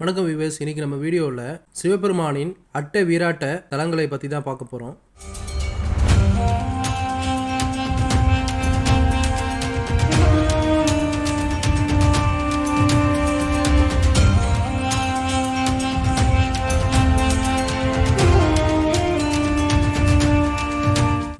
வணக்கம் விவேஸ். இன்னைக்கு நம்ம வீடியோவில் சிவபெருமானின் அட்ட வீராட்ட தலங்களை பற்றி தான் பார்க்க போகிறோம்.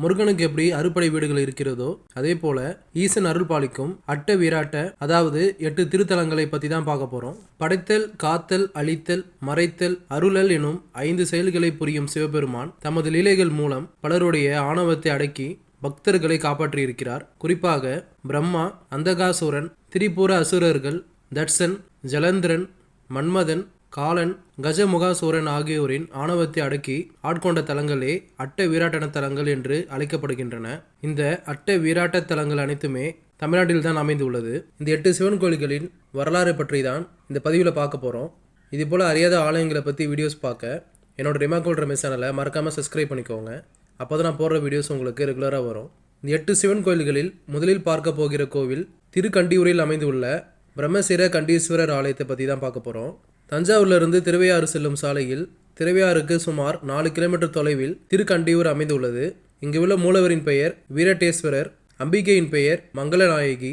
முருகனுக்கு எப்படி அறுபடை வீடுகள் இருக்கிறதோ அதே போல ஈசன் அருள் பாலிக்கும் அட்ட வீராட்ட, அதாவது 8 திருத்தலங்களை பத்தி தான் பார்க்க போறோம். படைத்தல், காத்தல், அழித்தல், மறைத்தல், அருளல் எனும் 5 செயல்களை புரியும் சிவபெருமான் தமது லீலைகள் மூலம் பலருடைய ஆணவத்தை அடக்கி பக்தர்களை காப்பாற்றி இருக்கிறார். குறிப்பாக பிரம்மா, அந்தகாசுரன், திரிபுர அசுரர்கள், தட்சன், ஜலந்திரன், மன்மதன், காலன், கஜமுகாசூரன் ஆகியோரின் ஆணவத்தை அடக்கி ஆட்கொண்ட தலங்களே அட்ட வீராட்டன தலங்கள் என்று அழைக்கப்படுகின்றன. இந்த அட்ட வீராட்ட தலங்கள் அனைத்துமே தமிழ்நாட்டில் தான் அமைந்துள்ளது. இந்த 8 சிவன் கோயில்களின் வரலாறு பற்றி தான் இந்த பதிவில் பார்க்க போகிறோம். இது போல் அறியாத ஆலயங்களை பற்றி வீடியோஸ் பார்க்க என்னோட ரிமாக்கோல் ரமேஷ் சேனலை மறக்காமல் சப்ஸ்கிரைப் பண்ணிக்கோங்க. அப்போ தான் நான் போடுற வீடியோஸ் உங்களுக்கு ரெகுலராக வரும். இந்த 8 சிவன் கோயில்களில் முதலில் பார்க்க போகிற கோவில் திருக்கண்டியூரில் அமைந்துள்ள பிரம்மசிர கண்டீஸ்வரர் ஆலயத்தை பற்றி தான் பார்க்க போகிறோம். தஞ்சாவூரிலிருந்து திருவையாறு செல்லும் சாலையில் திருவையாறுக்கு சுமார் 4 கிலோமீட்டர் தொலைவில் திருக்கண்டியூர் அமைந்துள்ளது. இங்கு உள்ள மூலவரின் பெயர் வீரட்டேஸ்வரர், அம்பிகையின் பெயர் மங்களநாயகி.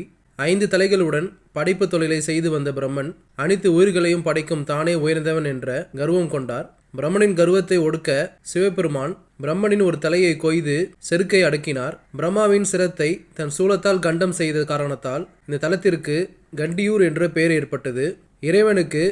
5 தலைகளுடன் படைப்பு தொழிலை செய்து வந்த பிரம்மன் அனைத்து உயிர்களையும் படைக்கும் தானே உயர்ந்தவன் என்ற கர்வம் கொண்டார். பிரம்மனின் கர்வத்தை ஒடுக்க சிவபெருமான் பிரம்மனின் ஒரு தலையை கொய்து செருக்கை அடக்கினார். பிரம்மாவின் சிரத்தை தன் சூலத்தால் கண்டம் செய்த காரணத்தால் இந்த தலத்திற்கு கண்டியூர் என்ற பெயர் ஏற்பட்டது. இறைவனுக்கு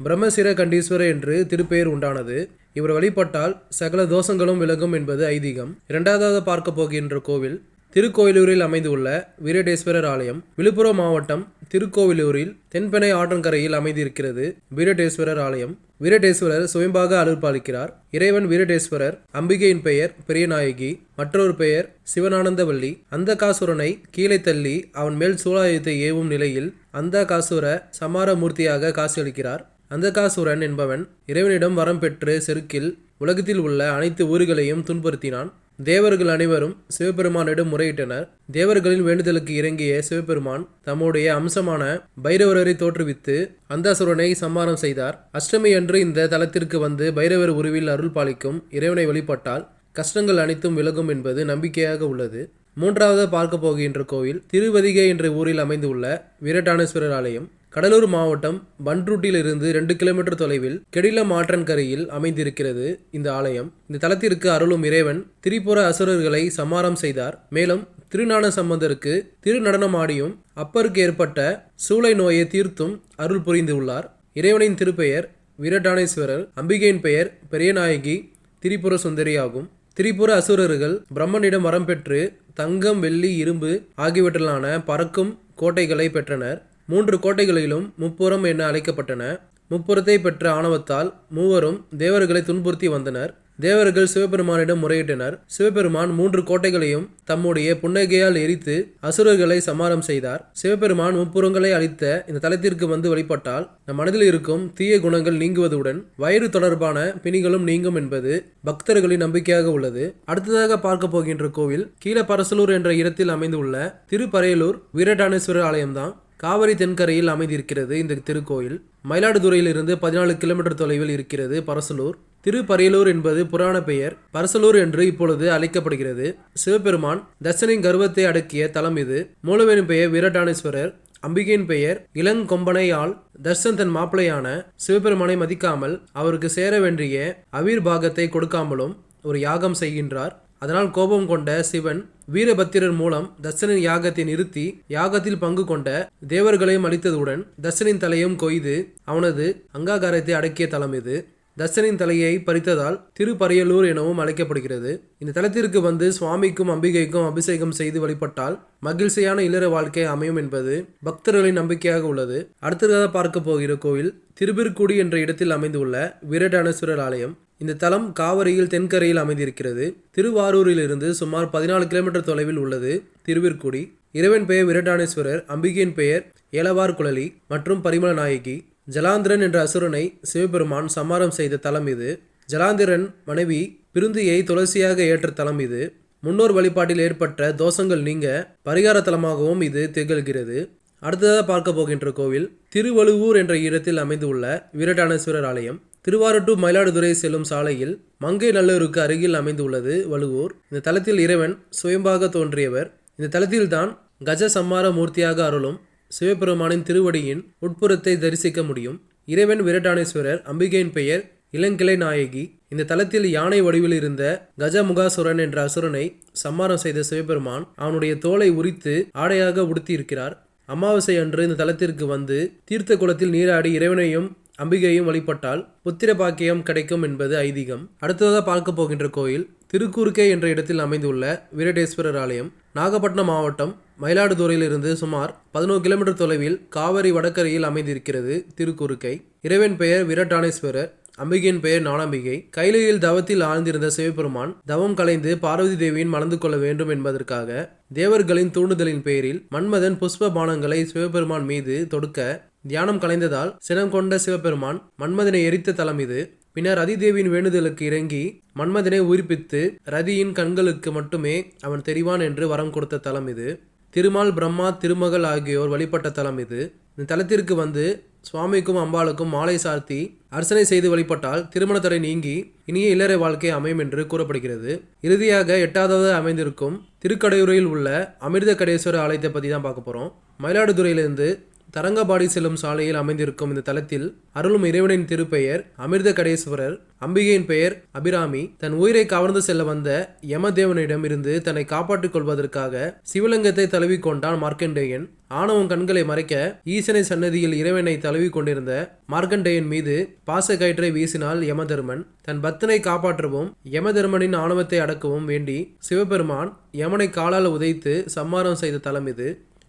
பிரம்மசிர கண்டீஸ்வரர் என்று திருப்பெயர் உண்டானது. இவர் வழிபட்டால் சகல தோஷங்களும் விலகும் என்பது ஐதீகம். இரண்டாவதாக பார்க்க போகின்ற கோவில் திருக்கோவிலூரில் அமைந்துள்ள வீரட்டேஸ்வரர் ஆலயம். விழுப்புரம் மாவட்டம் திருக்கோவிலூரில் தென்பெண்ணை ஆற்றங்கரையில் அமைந்திருக்கிறது வீரட்டேஸ்வரர் ஆலயம். வீரட்டேஸ்வரர் சுயம்பாக அருள் பாலிக்கிறார். இறைவன் வீரட்டேஸ்வரர், அம்பிகையின் பெயர் பெரியநாயகி, மற்றொரு பெயர் சிவனானந்தவல்லி. அந்தகாசுரனை கீழே தள்ளி அவன் மேல் சூலாயுதத்தை ஏவும் நிலையில் அந்தகாசுர சமார மூர்த்தியாக காட்சியளிக்கிறார். அந்தகாசுரன் என்பவன் இறைவனிடம் வரம் பெற்று செருக்கில் உலகத்தில் உள்ள அனைத்து ஊர்களையும் துன்புறுத்தினான். தேவர்கள் அனைவரும் சிவபெருமானிடம் முறையிட்டனர். தேவர்களின் வேண்டுதலுக்கு இறங்கிய சிவபெருமான் தம்முடைய அம்சமான பைரவரை தோற்றுவித்து அந்தாசுரனை சம்மாரம் செய்தார். அஷ்டமி அன்று இந்த தலத்திற்கு வந்து பைரவர் உருவில் அருள் பாலிக்கும் இறைவனை வழிபட்டால் கஷ்டங்கள் அனைத்தும் விலகும் என்பது நம்பிக்கையாக உள்ளது. மூன்றாவது பார்க்க போகின்ற கோவில் திருவதிகை என்ற ஊரில் அமைந்துள்ள வீரட்டானேஸ்வரர் ஆலயம். கடலூர் மாவட்டம் பன்ருட்டிலிருந்து 2 கிலோமீட்டர் தொலைவில் கெடிலம் ஆற்றங்கரையில் அமைந்திருக்கிறது இந்த ஆலயம். இந்த தலத்திற்கு அருளும் இறைவன் திரிபுர அசுரர்களை சம்மாரம் செய்தார். மேலும் திருஞான சம்பந்தருக்கு திருநடனமாடியும் அப்பருக்கு ஏற்பட்ட சூளை நோயை தீர்த்தும் அருள் புரிந்து உள்ளார். இறைவனின் திருப்பெயர் வீரட்டானேஸ்வரர், அம்பிகையின் பெயர் பெரியநாயகி, திரிபுர சுந்தரி ஆகும். திரிபுர அசுரர்கள் பிரம்மனிடம் வரம் பெற்று தங்கம், வெள்ளி, இரும்பு ஆகியவற்றிலான பறக்கும் கோட்டைகளை பெற்றனர். 3 கோட்டைகளிலும் முப்புறம் என அழைக்கப்பட்டன. முப்புறத்தை பெற்ற ஆணவத்தால் மூவரும் தேவர்களை துன்புறுத்தி வந்தனர். தேவர்கள் சிவபெருமானிடம் முறையிட்டனர். சிவபெருமான் 3 கோட்டைகளையும் தம்முடைய புன்னகையால் எரித்து அசுரர்களை சமாரம் செய்தார். சிவபெருமான் முப்புறங்களை அளித்த இந்த தலத்திற்கு வந்து வழிபட்டால் நம் மனதில் இருக்கும் தீய குணங்கள் நீங்குவதுடன் வயிறு தொடர்பான பிணிகளும் நீங்கும் என்பது பக்தர்களின் நம்பிக்கையாக உள்ளது. அடுத்ததாக பார்க்க போகின்ற கோவில் கீழப்பரசலூர் என்ற இடத்தில் அமைந்துள்ள திருப்பரையலூர் வீரட்டானேஸ்வரர் ஆலயம்தான். காவிரி தென்கரையில் அமைந்திருக்கிறது இந்த திருக்கோயில். மயிலாடுதுறையிலிருந்து 14 கிலோமீட்டர் தொலைவில் இருக்கிறது பரசலூர். திருப்பரையலூர் என்பது புராண பெயர். பரசலூர் என்று இப்பொழுது அழைக்கப்படுகிறது. சிவபெருமான் தட்சனின் கர்வத்தை அடக்கிய தலம் இது. மூலவரின் பெயர் வீரட்டானேஸ்வரர், அம்பிகையின் பெயர் இளங்கொம்பனையால். தர்சன் தன் மாப்பிளையான சிவபெருமானை மதிக்காமல் அவருக்கு சேர வேண்டிய அவிர் பாகத்தை கொடுக்காமலும் ஒரு யாகம் செய்கின்றார். அதனால் கோபம் கொண்ட சிவன் வீரபத்திரர் மூலம் தட்சனின் யாகத்தை நிறுத்தி யாகத்தில் பங்கு கொண்ட தேவர்களையும் அளித்ததுடன் தட்சனின் தலையும் கொய்து அவனது அங்காகாரத்தை அடக்கிய தலம் இது. தட்சனின் தலையை பறித்ததால் திருப்பரையலூர் எனவும் அழைக்கப்படுகிறது. இந்த தலத்திற்கு வந்து சுவாமிக்கும் அம்பிகைக்கும் அபிஷேகம் செய்து வழிபட்டால் மகிழ்ச்சியான இல்லற வாழ்க்கை அமையும் என்பது பக்தர்களின் நம்பிக்கையாக உள்ளது. அடுத்ததாக பார்க்க போகிற கோவில் திருபிற்குடி என்ற இடத்தில் அமைந்துள்ள வீரட்டானேஸ்வரர் ஆலயம். இந்த தலம் காவிரியில் தென்கரையில் அமைந்திருக்கிறது. திருவாரூரிலிருந்து சுமார் 14 கிலோமீட்டர் தொலைவில் உள்ளது திருவிற்குடி. இறைவன் பெயர் வீரட்டானேஸ்வரர், அம்பிகையின் பெயர் ஏலவார் குழலி மற்றும் பரிமள நாயகி. ஜலாந்திரன் என்ற அசுரனை சிவபெருமான் சம்மாரம் செய்த தலம் இது. ஜலாந்திரன் மனைவி பிருந்தியை துளசியாக ஏற்ற தலம் இது. முன்னோர் வழிபாட்டில் ஏற்பட்ட தோஷங்கள் நீங்க பரிகார தலமாகவும் இது திகழ்கிறது. அடுத்ததாக பார்க்க போகின்ற கோவில் திருவழுவூர் என்ற இடத்தில் அமைந்துள்ள வீரட்டானேஸ்வரர் ஆலயம். திருவாரூர் டு மயிலாடுதுறை செல்லும் சாலையில் மங்கை நல்லூருக்கு அருகில் அமைந்துள்ளது வழுவூர். இந்த தலத்தில் இறைவன் சுயம்பாக தோன்றியவர். இந்த தலத்தில்தான் கஜ சம்மார மூர்த்தியாக அருளும் சிவபெருமானின் திருவடியின் உட்புறத்தை தரிசிக்க முடியும். இறைவன் வீரட்டானேஸ்வரர். அம்பிகையின் பெயர் இளங்கிளை நாயகி. இந்த தலத்தில் யானை வடிவில் இருந்த கஜமுகாசுரன் என்ற அசுரனை சம்மாரம் செய்த சிவபெருமான் அவனுடைய தோலை உரித்து ஆடையாக உடுத்தி இருக்கிறார். அமாவாசை அன்று இந்த தலத்திற்கு வந்து தீர்த்த குளத்தில் நீராடி இறைவனையும் அம்பிகையும் வழிபட்டால் புத்திர பாக்கியம் கிடைக்கும் என்பது ஐதீகம். அடுத்ததாக பார்க்க போகின்ற கோயில் திருக்குறுக்கை என்ற இடத்தில் அமைந்துள்ள வீரட்டேஸ்வரர் ஆலயம். நாகப்பட்டினம் மாவட்டம் மயிலாடுதுறையிலிருந்து சுமார் 11 கிலோமீட்டர் தொலைவில் காவிரி வடகரையில் அமைந்திருக்கிறது திருக்குறுக்கை. இறைவன் பெயர் வீரட்டானேஸ்வரர். அம்பிகையின் பெயர் ஞானாம்பிகை. கைலையில் தவத்தில் ஆழ்ந்திருந்த சிவபெருமான் தவம் கலைந்து பார்வதி தேவியின் மணந்து கொள்ள வேண்டும் என்பதற்காக தேவர்களின் தூண்டுதலின் பெயரில் மன்மதன் புஷ்ப பானங்களை சிவபெருமான் மீது தொடுக்க தியானம் கலைந்ததால் சினம் கொண்ட சிவபெருமான் மன்மதனை எரித்த தலம் இது. பின்னர் ரதிதேவியின் வேண்டுதலுக்கு இறங்கி மன்மதனை உயிர்ப்பித்து ரதியின் கண்களுக்கு மட்டுமே அவன் தெரிவான் என்று வரம் கொடுத்த தலம் இது. திருமால் பிரம்மா திருமகள் ஆகியோர் வழிபட்ட தலம் இது. இந்த தலத்திற்கு வந்து சுவாமிக்கும் அம்பாளுக்கும் மாலை சார்த்தி அர்ச்சனை செய்து வழிபட்டால் திருமண தடை நீங்கி இனிய இல்லறை வாழ்க்கை அமையும் என்று கூறப்படுகிறது. இறுதியாக 8வது அமைந்திருக்கும் திருக்கடையூரில் உள்ள அமிர்த கடேஸ்வரர் ஆலயத்தை பற்றி தான் பார்க்க போகிறோம். மயிலாடுதுறையிலிருந்து தரங்கபாடி செல்லும் சாலையில் அமைந்திருக்கும் இந்த தலத்தில் அருளும் இறைவனின் திருப்பெயர் அமிர்த கடேஸ்வரர். அம்பிகையின் பெயர் அபிராமி. தன் உயிரை கவர்ந்து செல்ல வந்த யமதேவனிடம் இருந்து தன்னை காப்பாற்றிக் கொள்வதற்காக சிவலிங்கத்தை தழுவி கொண்டான் மார்க்கண்டேயன். ஆணவம் கண்களை மறைக்க ஈசனை சன்னதியில் இறைவனை தழுவி கொண்டிருந்த மார்க்கண்டேயன் மீது பாச கயிற்றை வீசினாள் யமதர்மன். தன் பக்தனை காப்பாற்றவும் யமதர்மனின் ஆணவத்தை அடக்கவும் வேண்டி சிவபெருமான் யமனை காலால் உதைத்து சம்மாரம் செய்த தலம் இது.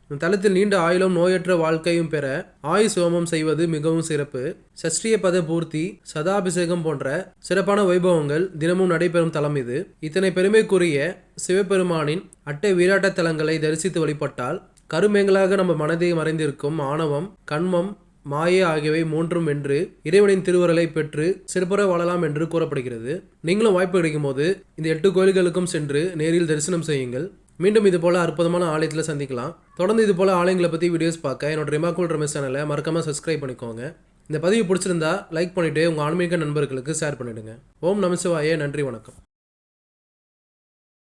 இந்த தலத்தில் நீண்ட ஆயுளும் நோயற்ற வாழ்க்கையும் பெற ஆயுஷ் ஹோமம் செய்வது மிகவும் சிறப்பு. சஷ்டிய பத பூர்த்தி, சதாபிஷேகம் போன்ற சிறப்பான வைபவங்கள் தினமும் நடைபெறும் தலம் இது. இத்தனை பெருமைக்குரிய சிவபெருமானின் அட்டை வீராட்ட தலங்களை தரிசித்து வழிபட்டால் கருமேங்களாக நம்ம மனதை மறைந்திருக்கும் ஆணவம், கண்மம், மாயை ஆகியவை மூன்றும் வென்று இறைவனின் திருவருளை பெற்று சிறப்புற வாழலாம் என்று கூறப்படுகிறது. நீங்களும் வாய்ப்பு கிடைக்கும் போது இந்த 8 கோயில்களுக்கும் சென்று நேரில் தரிசனம் செய்யுங்கள். மீண்டும் இது போல அற்புதமான ஆலயத்தில் சந்திக்கலாம். தொடர்ந்து இது போல ஆலயங்களை பற்றி வீடியோஸ் பார்க்க என்னோட ரிமார்க்கபிள் ரமேஷ் சேனலை மறக்காம சப்ஸ்கிரைப் பண்ணிக்கோங்க. இந்த பதிவு பிடிச்சிருந்தா லைக் பண்ணிட்டு உங்கள் ஆன்மீக நண்பர்களுக்கு ஷேர் பண்ணிடுங்க. ஓம் நமசிவாய. நன்றி, வணக்கம்.